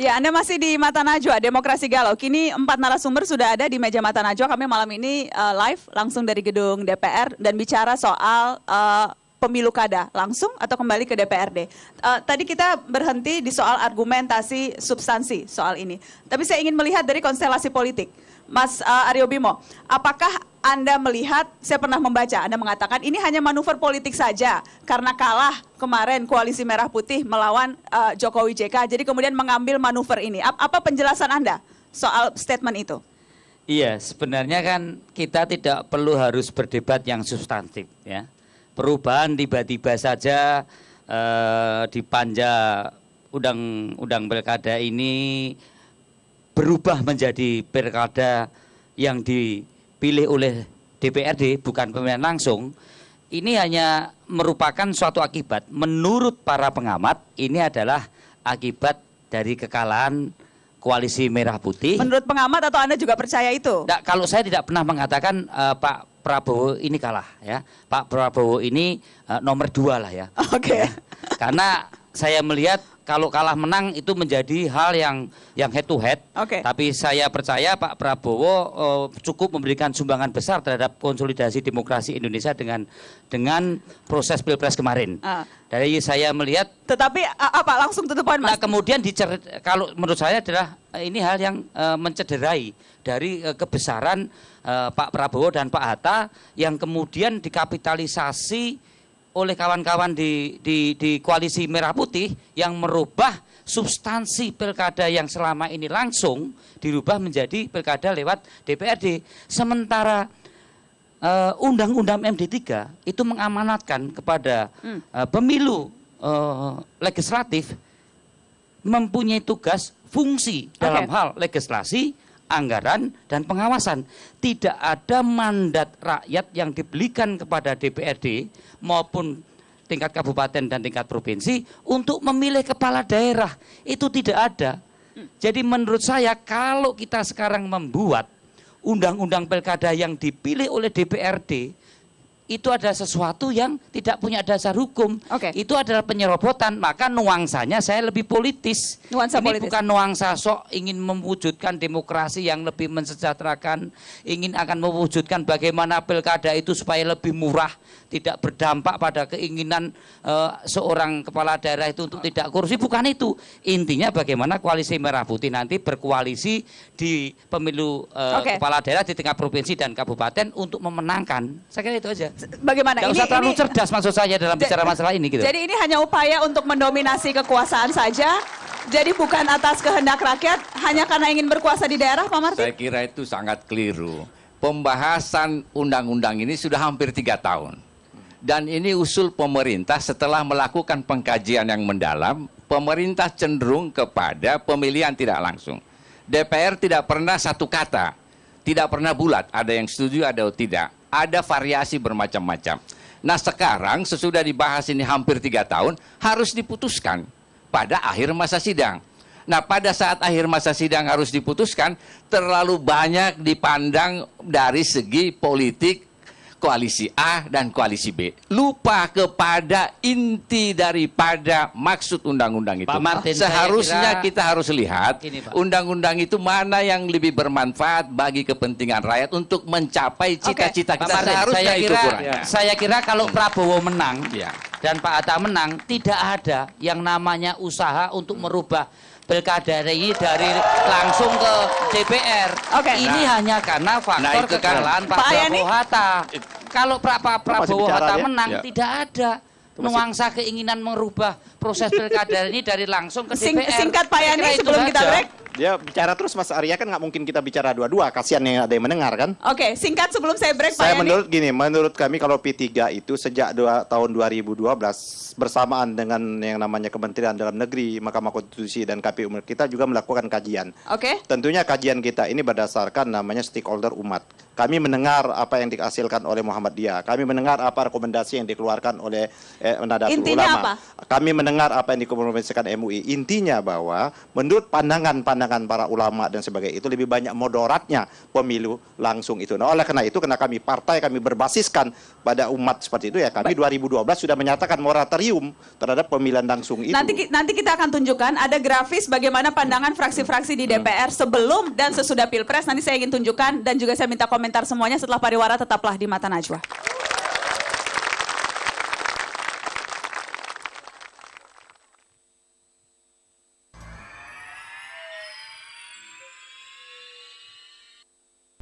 Ya, Anda masih di Mata Najwa, Demokrasi Galau. Kini 4 narasumber sudah ada di meja Mata Najwa. Kami malam ini live langsung dari gedung DPR dan bicara soal pemilu kada langsung atau kembali ke DPRD. Tadi kita berhenti di soal argumentasi substansi soal ini. Tapi saya ingin melihat dari konstelasi politik. Mas Aryo Bimo, apakah Anda melihat, saya pernah membaca, Anda mengatakan ini hanya manuver politik saja karena kalah kemarin Koalisi Merah Putih melawan Jokowi JK, jadi kemudian mengambil manuver ini. Apa penjelasan Anda soal statement itu? Iya, sebenarnya kan kita tidak perlu harus berdebat yang substantif, ya. Perubahan tiba-tiba saja di panja undang-undang pilkada ini berubah menjadi pilkada yang dipilih oleh DPRD bukan pemilihan langsung. Ini hanya merupakan suatu akibat. Menurut para pengamat, ini adalah akibat dari kekalahan Koalisi Merah Putih. Menurut pengamat atau Anda juga percaya itu? Nah, kalau saya tidak pernah mengatakan Pak Prabowo ini kalah, ya. Pak Prabowo ini nomor 2 lah, ya. Oke. Ya. Karena saya melihat kalau kalah menang itu menjadi hal yang head to head. Oke. Tapi saya percaya Pak Prabowo cukup memberikan sumbangan besar terhadap konsolidasi demokrasi Indonesia dengan proses Pilpres kemarin. Dari saya melihat. Tetapi apa langsung tutup poin, Mas? Nah, kemudian kalau menurut saya adalah ini hal yang mencederai dari kebesaran Pak Prabowo dan Pak Hatta yang kemudian dikapitalisasi oleh kawan-kawan di Koalisi Merah Putih yang merubah substansi pilkada yang selama ini langsung dirubah menjadi pilkada lewat DPRD. Sementara Undang-Undang MD3 itu mengamanatkan kepada pemilu legislatif mempunyai tugas fungsi dalam hal legislasi, anggaran, dan pengawasan. Tidak ada mandat rakyat yang diberikan kepada DPRD maupun tingkat kabupaten dan tingkat provinsi untuk memilih kepala daerah. Itu tidak ada. Jadi menurut saya kalau kita sekarang membuat undang-undang pilkada yang dipilih oleh DPRD, itu adalah sesuatu yang tidak punya dasar hukum. Itu adalah penyerobotan, maka nuansanya saya lebih politis. Nuansa ini politis. Bukan nuansa sok ingin mewujudkan demokrasi yang lebih mensejahterakan, ingin akan mewujudkan bagaimana pilkada itu supaya lebih murah, tidak berdampak pada keinginan seorang kepala daerah itu untuk tidak korupsi. Bukan itu. Intinya bagaimana Koalisi Merah Putih nanti berkoalisi di pemilu kepala daerah di tingkat provinsi dan kabupaten untuk memenangkan. Saya kira itu aja. Bagaimana? Nggak usah terlalu cerdas maksud saya dalam bicara masalah ini gitu. Jadi ini hanya upaya untuk mendominasi kekuasaan saja. Jadi bukan atas kehendak rakyat, hanya karena ingin berkuasa di daerah, Pak Martin? Saya kira itu sangat keliru. Pembahasan undang-undang ini sudah hampir 3 tahun. Dan ini usul pemerintah setelah melakukan pengkajian yang mendalam, pemerintah cenderung kepada pemilihan tidak langsung. DPR tidak pernah satu kata, tidak pernah bulat, ada yang setuju, ada yang tidak. Ada variasi bermacam-macam. Nah sekarang sesudah dibahas ini hampir 3 tahun, harus diputuskan pada akhir masa sidang. Nah pada saat akhir masa sidang harus diputuskan, terlalu banyak dipandang dari segi politik koalisi A dan koalisi B. Lupa kepada inti daripada maksud undang-undang itu. Pak Martin, seharusnya kita harus lihat gini, Pak. Undang-undang itu mana yang lebih bermanfaat bagi kepentingan rakyat untuk mencapai cita-cita kita. Seharusnya itu kurangnya. Saya kira kalau Prabowo menang dan Pak Hatta menang, tidak ada yang namanya usaha untuk merubah pilkada ini dari langsung ke DPR. Ini hanya karena faktor kekalahan Pak Prabowo Hatta. Kalau Pak Prabowo Hatta menang, tidak ada nuansa keinginan merubah proses pilkada ini dari langsung ke DPR. Singkat Pak Yani sebelum kita break. Dia bicara terus Mas Arya, kan nggak mungkin kita bicara dua-dua, kasihan yang ada yang mendengar kan. Singkat sebelum saya break Pak Saya Yani. menurut kami kalau P3 itu sejak tahun 2012 bersamaan dengan yang namanya Kementerian Dalam Negeri, Mahkamah Konstitusi dan KPU, kita juga melakukan kajian. Tentunya kajian kita ini berdasarkan namanya stakeholder umat. Kami mendengar apa yang dihasilkan oleh Muhammadiyah. Kami mendengar apa rekomendasi yang dikeluarkan oleh Nahdlatul Intinya Ulama. apa? Kami mendengar apa yang dikomunikasikan MUI. Intinya bahwa menurut pandangan-pandangan para ulama dan sebagainya itu lebih banyak moderatnya pemilu langsung itu. Nah, oleh karena itu, karena kami partai, kami berbasiskan pada umat seperti itu, ya kami 2012 sudah menyatakan moratorium terhadap pemilihan langsung itu. Nanti kita akan tunjukkan ada grafis bagaimana pandangan fraksi-fraksi di DPR sebelum dan sesudah Pilpres. Nanti saya ingin tunjukkan dan juga saya minta komentar semuanya setelah pariwara. Tetaplah di Mata Najwa.